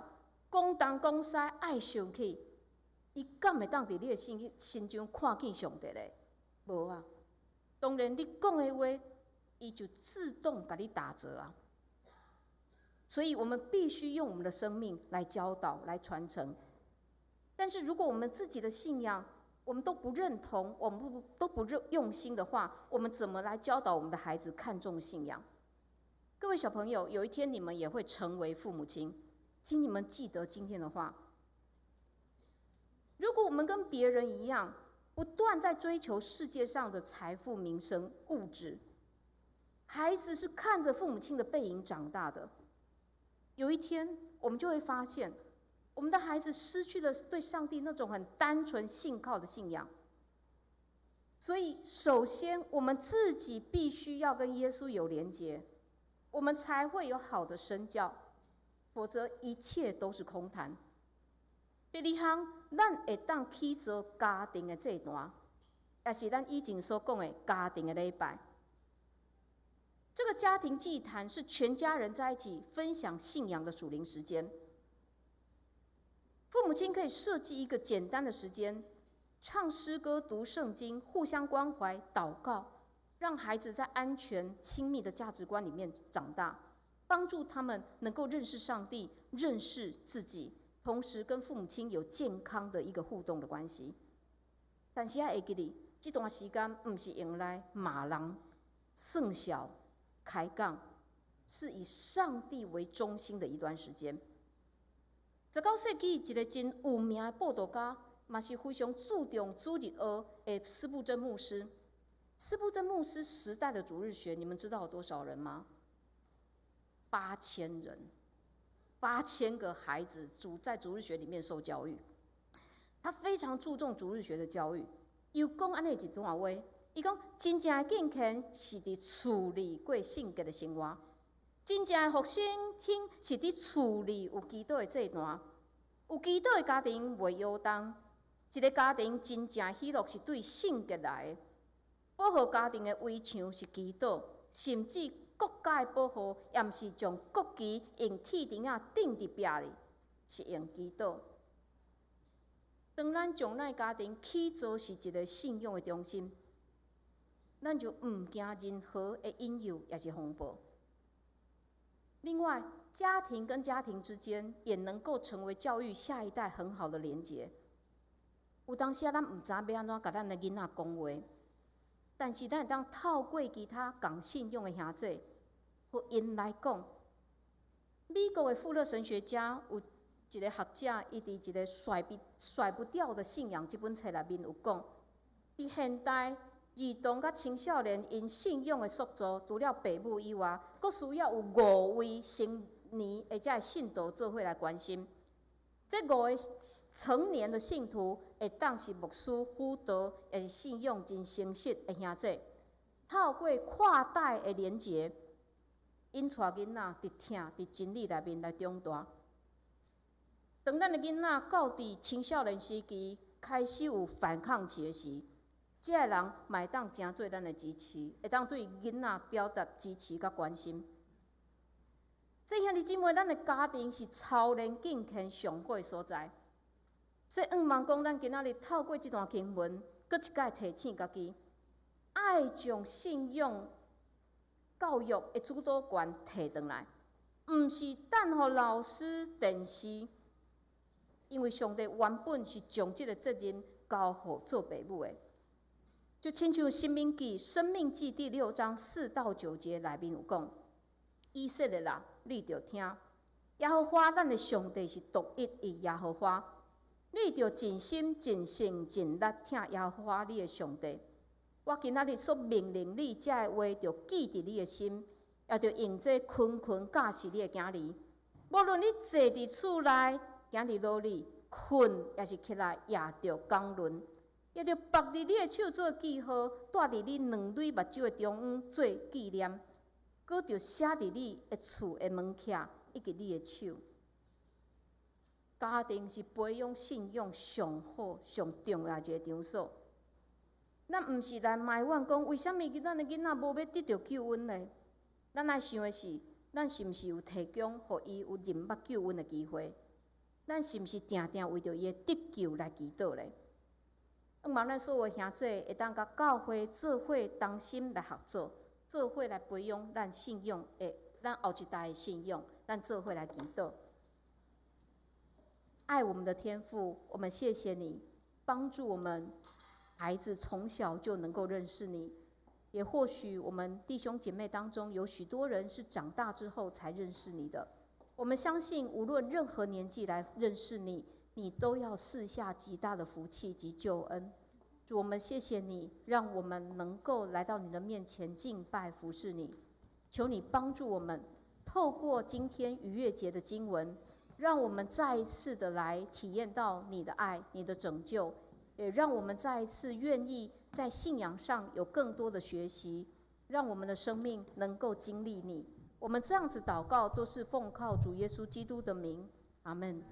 讲东讲西、爱生气。伊敢会当伫你的心中看见上帝咧？无啊！当然，你讲的话，伊就自动甲你打折啊。所以我们必须用我们的生命来教导、来传承。但是如果我们自己的信仰，我们都不认同，我们都不用心的话，我们怎么来教导我们的孩子看重信仰？各位小朋友，有一天你们也会成为父母亲，请你们记得今天的话。如果我们跟别人一样，不断在追求世界上的财富、名声、物质，孩子是看着父母亲的背影长大的。有一天，我们就会发现，我们的孩子失去了对上帝那种很单纯信靠的信仰。所以，首先我们自己必须要跟耶稣有连结，我们才会有好的身教，否则一切都是空谈。第二项，咱会当去做家庭的祭坛，也是咱以前所讲的家庭的礼拜。这个家庭祭坛是全家人在一起分享信仰的属灵时间。父母亲可以设计一个简单的时间，唱诗歌、读圣经，互相关怀、祷告，让孩子在安全、亲密的价值观里面长大，帮助他们能够认识上帝、认识自己。同时跟父母亲有健康的一个互动的关系，但是会记得这段时间不是用来骂人、算小、开杠，是以上帝为中心的一段时间。19世纪一个真有名的报道家，嘛是非常注重主日学的司布真牧师。司布真牧师时代的主日学，你们知道有多少人吗？8000人。8000个孩子在主日学里面受教育，他非常注重主日学的教育。又讲安尼一段话，伊讲真正的敬虔是伫处理过圣洁的生活，真正的复兴是伫处理有基督的祭坛，有基督的家庭袂摇动，一个家庭真正喜乐是对圣洁来的，保护家庭的围墙是基督，甚至国家的保护，也毋是将国旗用铁钉仔钉伫壁里，是用基督。当咱将咱家庭起做是一个信用的中心，咱就毋惊任何的引诱，也是风暴。另外，家庭跟家庭之间也能够成为教育下一代很好的连结。有当时咱毋知要安怎甲咱的囡仔讲话，但是咱会当透过其他讲信用的兄弟。和因来讲，美国的富勒神学家有一个学者，伊伫一个甩不掉的信仰这本册内面有讲，伫现代儿童甲青少年因信仰的塑造，除了父母以外，阁需要有5位成年或者信徒做伙来关心。这5个成年的信徒会当是牧师、辅导，也是信仰真诚实的兄弟，透过跨代的连结。因带囡仔伫疼、伫真理内面来长大。当咱的囡仔到伫青少年时期开始有反抗期的时，这个人嘛会当真做咱的支持，会当对囡仔表达支持甲关心。所以兄弟姊妹，咱的家庭是超然敬虔上好的所在。所以毋茫讲，咱今仔日透过这段经文，搁一摆提醒家己，爱将信仰。教育的主导权摕回来，毋是等互老师、电视，因为上帝原本是将这个责任交互做父母的。就亲像《申命记》第6章4到9节内面有讲：以色列人，你着听，耶和华咱的上帝是独一的耶和华，你着尽心、尽性、尽力听耶和华你的上帝。我今仔日所命令你遮的话，着记伫你的心，也着用这群群教示你的囝儿。无论你坐伫厝内，行伫路里，困也是起来，也着讲论，也着绑伫你的手做记号，带伫你两蕊目睭的中央做纪念，搁着写伫你的厝的门徛以及你的手。家庭是培养信仰上好、上重要一个场所。咱毋是来埋怨讲，为什么咱的囡仔无要得到救恩呢？咱爱想的是，咱是毋是有提供互伊有认捌救恩的机会？咱是毋是定定为着伊的得救来祈祷呢？希望咱所有兄弟会当甲教会做伙同心来合作，做伙来培养咱信仰的，咱后一代的信仰，咱做伙来祈祷。爱我们的天父，我们谢谢你帮助我们孩子从小就能够认识你。也或许我们弟兄姐妹当中有许多人是长大之后才认识你的。我们相信，无论任何年纪来认识你，你都要赐下极大的福气及救恩。主，我们谢谢你，让我们能够来到你的面前敬拜服侍你。求你帮助我们，透过今天逾越节的经文，让我们再一次的来体验到你的爱、你的拯救，也让我们再一次愿意在信仰上有更多的学习，让我们的生命能够经历你。我们这样子祷告，都是奉靠主耶稣基督的名，阿们。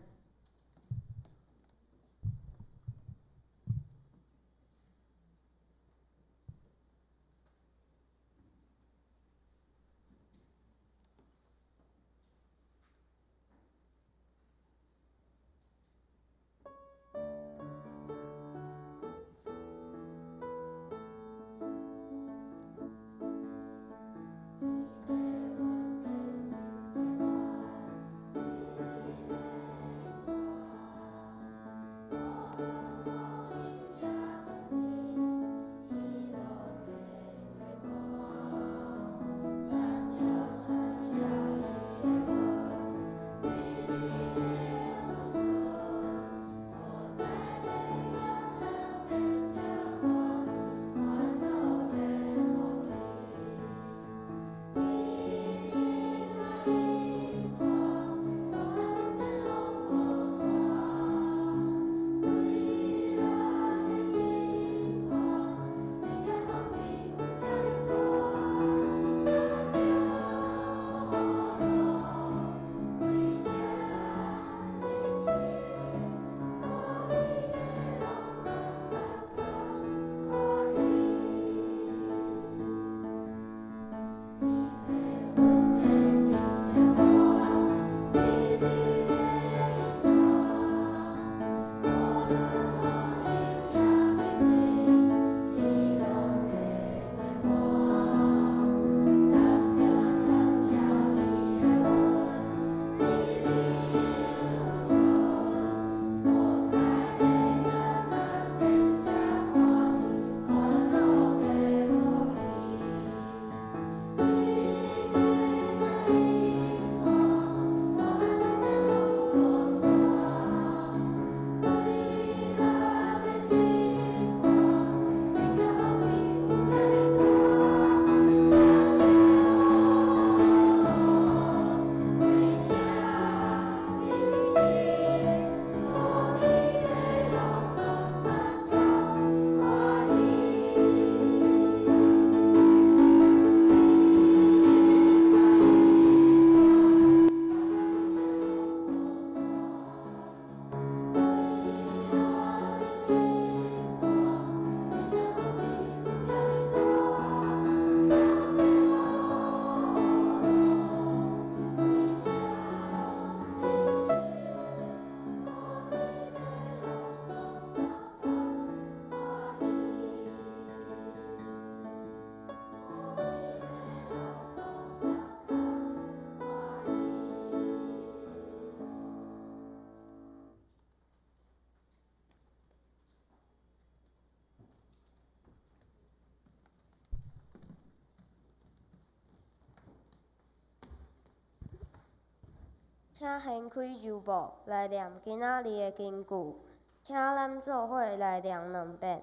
请掀开柔幕来念今仔日的经句，请咱做伙来念2遍。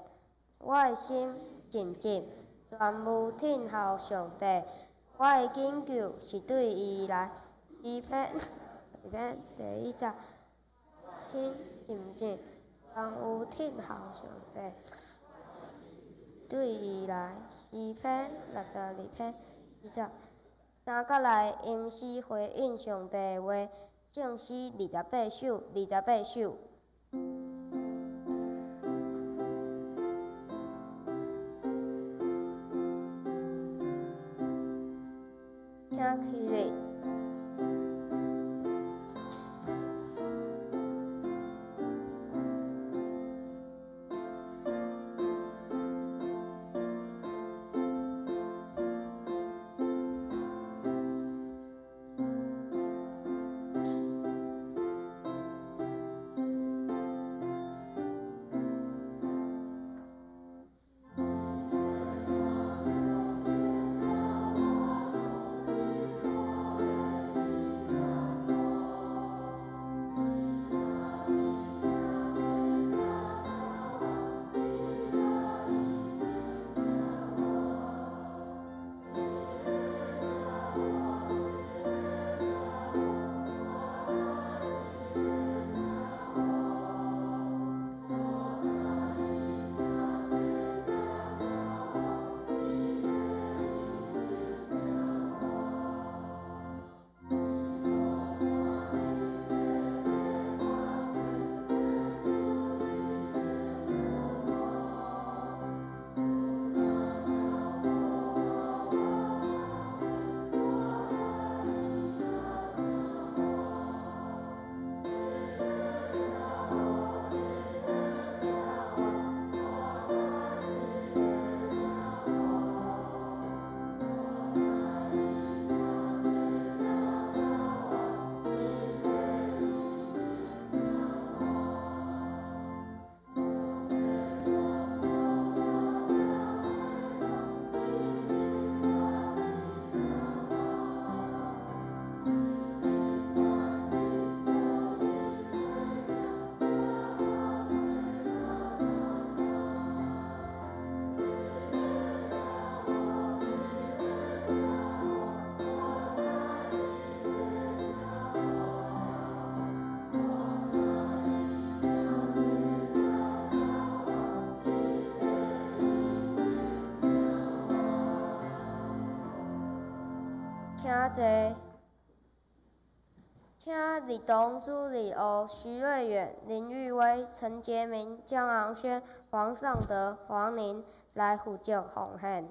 我的心静静，全无听候上帝。我的祈求是对伊来。诗篇第1节，心静静，全无听候上帝。对伊来。诗篇62篇1节。3角来吟诗回应上帝的话，圣诗28首。请起立。请李东、朱李欧、徐瑞远、林玉威、陈杰明、江昂轩、黄尚德、黄宁来负责奉献。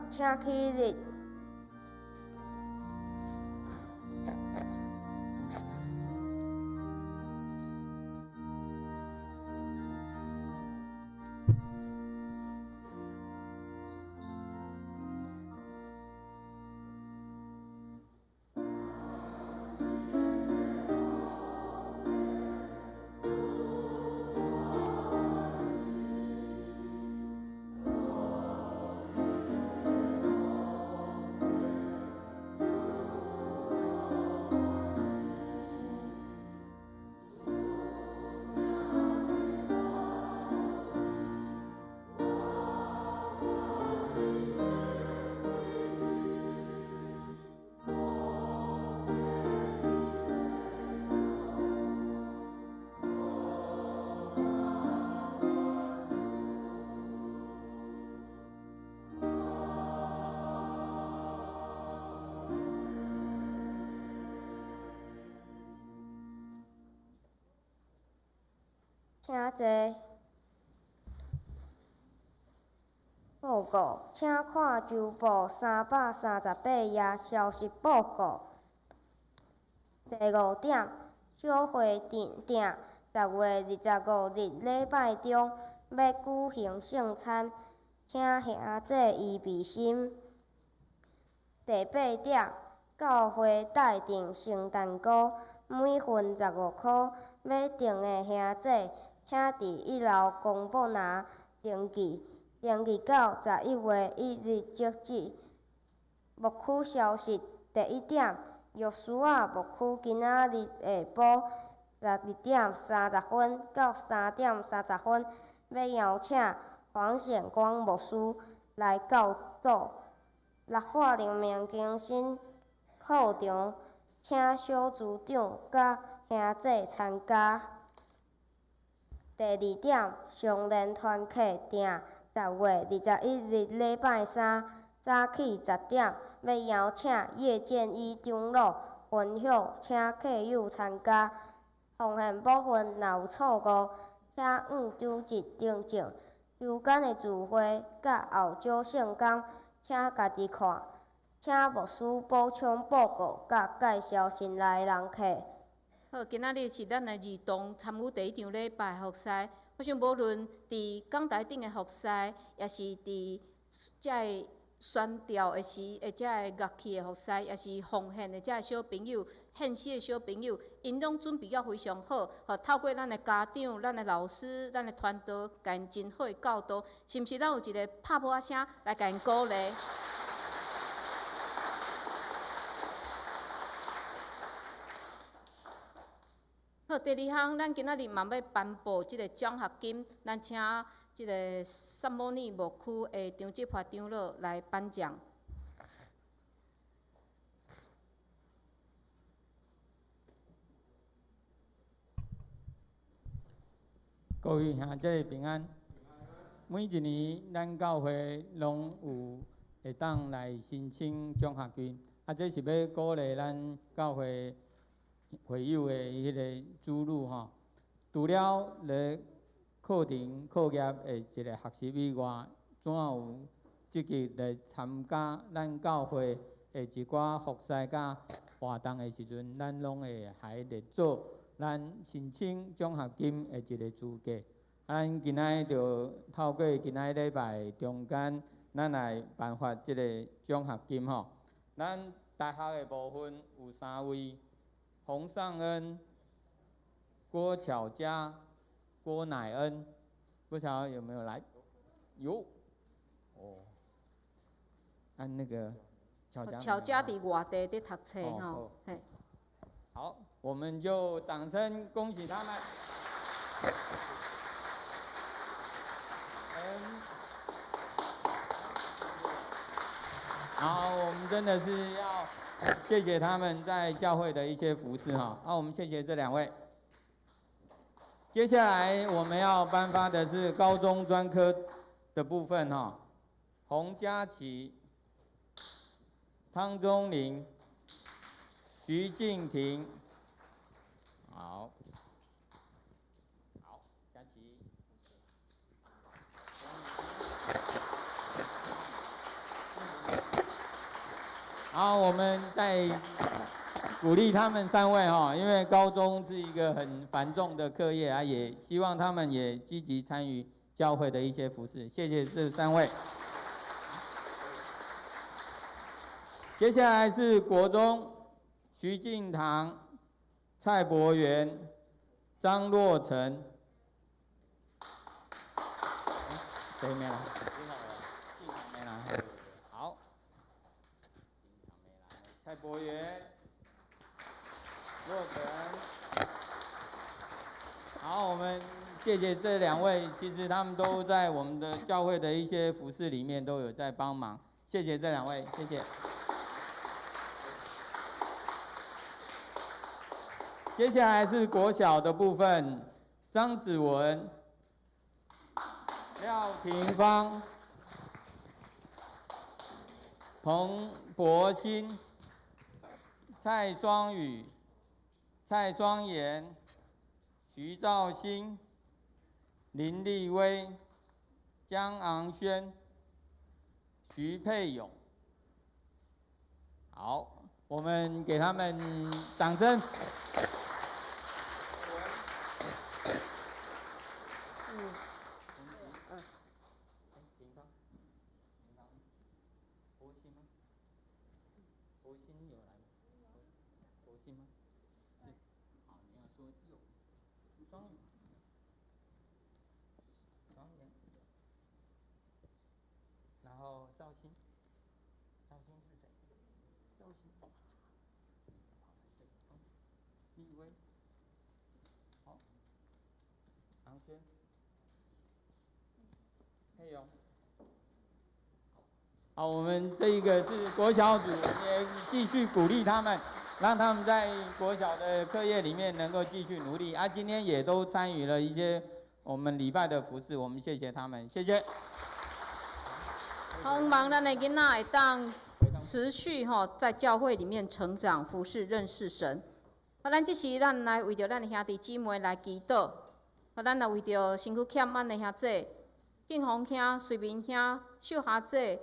请起立。请坐。报告，请看周报338页消息报告。第5点，小会定10月25日礼拜中要举行圣餐，请兄姐预备心。第8点，教会待定圣诞糕，每份15块，要订的兄姐，请伫1楼公布栏登记到11月1日截止。牧区消息第1点，约书亚牧区今仔日下晡12点30分到3点30分，要邀请黄显光牧师来教导。乐化灵明更新课程，请小组长甲兄姐参加。第2点，上联团契定10月21日礼拜3早起10点，要邀请叶建一长老分享，请客友参加。奉献部分若有错误，请往主席订正。周间的聚会甲后招圣工，请家己看。请牧师补充报告甲介绍新来的人客。好，今仔日是咱的儿童参与第1场礼拜服侍。我想无论伫讲台顶的服侍，也是伫遮个宣调的时，遮个乐器的服侍，也是奉献的遮个小朋友、献诗的小朋友，因拢准备了非常好。透过咱的家长、咱的老师、咱的传道，甲因真好的教导，是毋是？咱有一个拍拍声来甲因鼓励。好，第2项，咱今仔日嘛要颁布即个奖学金，咱请即个萨摩尼牧区的张执法长老来颁奖。各位兄姐平安。每一年咱教会拢有会当来申请奖学金，这是要鼓励咱教会会友的迄个子女吼。除了咧课程课业的一个学习以外，怎有积极来参加咱教会的一寡服侍甲活动的时阵，咱拢会还列做咱申请奖学金的一个资格。咱今仔就透过今仔礼拜中间，咱来颁发即个奖学金吼。咱大学的部分有3位：洪尚恩、郭巧佳、郭乃恩。不晓得有没有来？有。哦。按那个巧佳。巧佳伫外地伫读册吼，嘿。好，我们就掌声恭喜他们。好，我们真的是要谢谢他们在教会的一些服侍哈。我们谢谢这2位。接下来我们要颁发的是高中专科的部分哈。洪佳琪、汤中林、徐静婷。好。好，佳琪。好，我们再鼓励他们3位哈，因为高中是一个很繁重的课业啊，也希望他们也积极参与教会的一些服事。谢谢这3位。接下来是国中徐敬堂、蔡博元、张若成。谁没来？没来。好。蔡博元、若成。好，我们谢谢这2位，其实他们都在我们的教会的一些服事里面都有在帮忙，谢谢这2位，谢谢。接下来是国小的部分，张子文、廖廷芳、彭博新、蔡双宇、蔡双妍、徐兆兴、林立威、江昂轩、徐佩勇。好，我们给他们掌声。然后赵鑫，赵鑫是谁？赵鑫，立威，好，昂轩，佩勇。好，我们这一个是国小组，也继续鼓励他们，让他们在国小的课业里面能够继续努力。今天也都参与了一些我们礼拜的服事，我们谢谢他们，谢谢。希望咱的囡仔会当持续在教会里面成长、服侍、认识神。咱这时咱来为着咱的兄弟姊妹来祈祷，咱来为着身躯欠咱的兄姐、敬宏兄、随明兄、秀霞姐、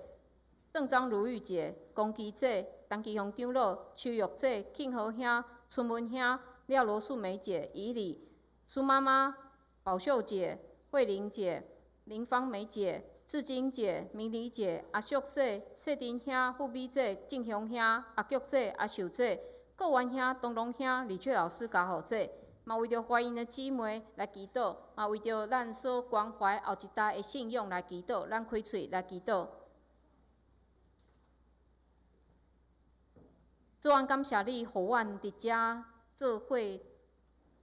邓张如玉姐、龚基姐、陈其雄长老、邱玉姐、庆和兄、春文兄、廖罗素梅姐、以礼、苏妈妈、宝秀姐、慧玲姐、林芳梅姐、志金姐、明理姐、阿淑姐、谢丁兄、富美姐、正雄兄、阿菊姐、阿秀姐、郭元兄、东龙兄、李翠老师家父姐，嘛为着怀孕的姊妹来祈祷，嘛为着咱所关怀后一代的信仰来祈祷，咱开嘴来祈祷。主啊，感谢你，互阮伫遮做伙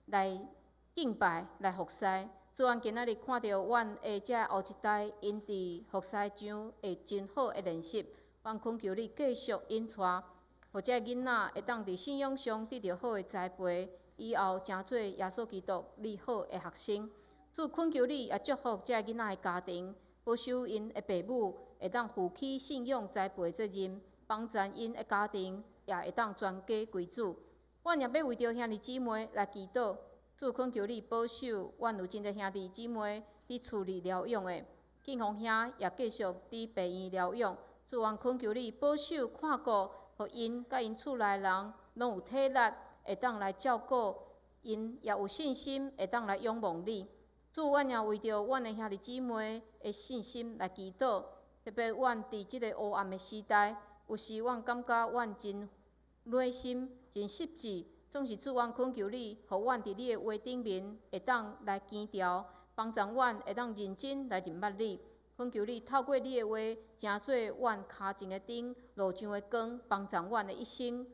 来敬拜、来服侍。主啊，今仔日看到阮的遮后一代，因伫服侍上会真好的练习，阮恳求你继续引带，互遮囡仔会当伫信仰上得到好的栽培，以后成做耶稣基督你好的学生。主恳求你也祝福遮囡仔的家庭，保守因的父母会当负起信仰栽培责任，帮助因的家庭。也会当全家归主。阮也要为着兄弟姊妹来祈祷，主恳求你保守阮有真侪兄弟姊妹伫厝里疗养的，敬宏兄也继续伫病院疗养。主愿恳求你保守看顾，互因甲因厝内人拢有体力，会当来照顾因，也有信心会当来仰望你。主，阮也为着阮的兄弟姊妹的信心来祈祷，特别阮伫即个黑暗的时代。有时，阮感觉阮真内心真失志，总是主，阮恳求你，互阮伫你的话顶面会当来坚调，帮助阮会当认真来认捌你。恳求你透过你的话，成做阮脚前的灯，路上的光，帮助阮的一生，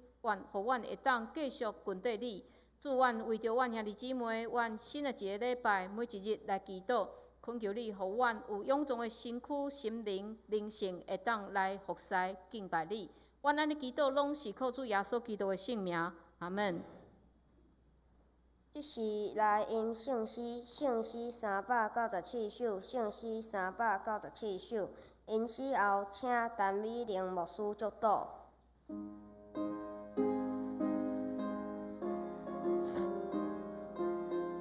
互阮会当继续跟缀你。主，阮为着阮兄弟姊妹，阮新的一个礼拜，每一日来祈祷。恳求你，互阮有臃肿的身躯、心灵、灵性，会当来服侍、敬拜你。阮安尼祈祷，拢是靠主耶稣基督的圣名，阿门。即时来因圣诗397首，圣诗397首。因诗后，请陈美玲牧师祝祷。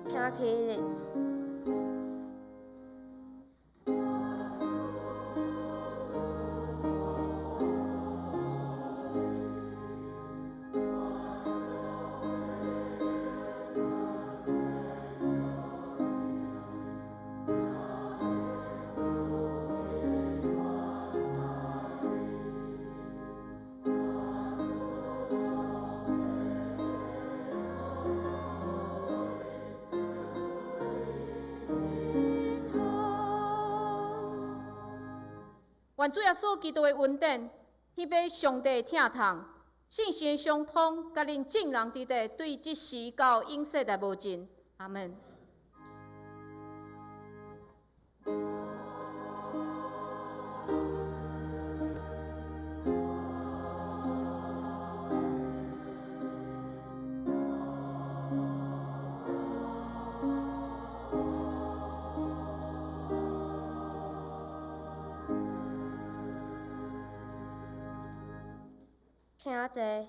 请起。愿主耶稣基督的恩典，迄位上帝疼痛，信心相通，甲恁众人伫地对即时到永世来无尽。阿门。请坐。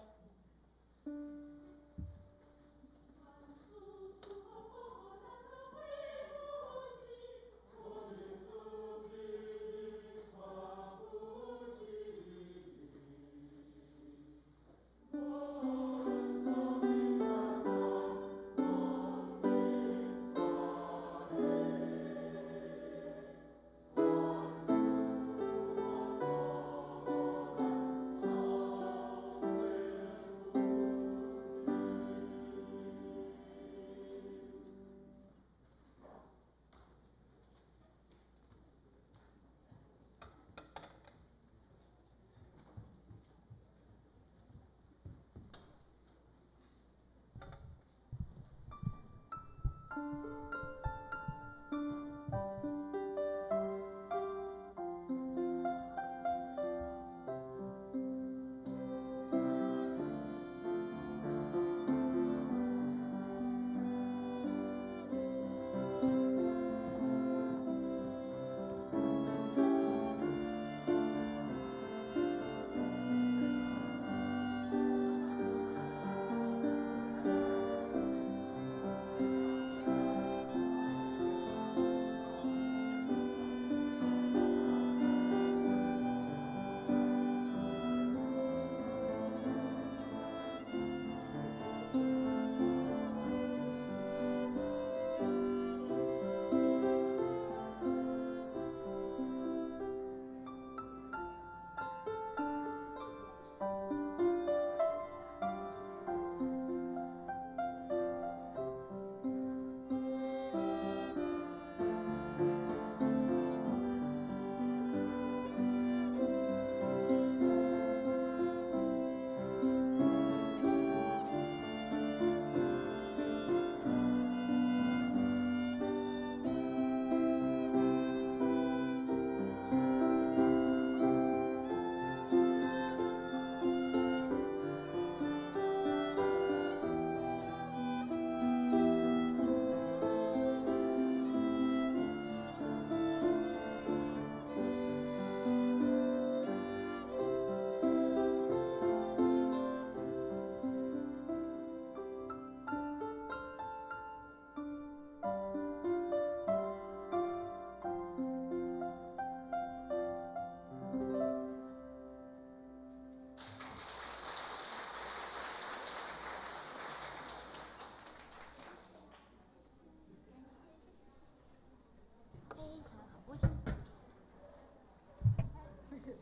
非常好，我想。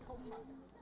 充满。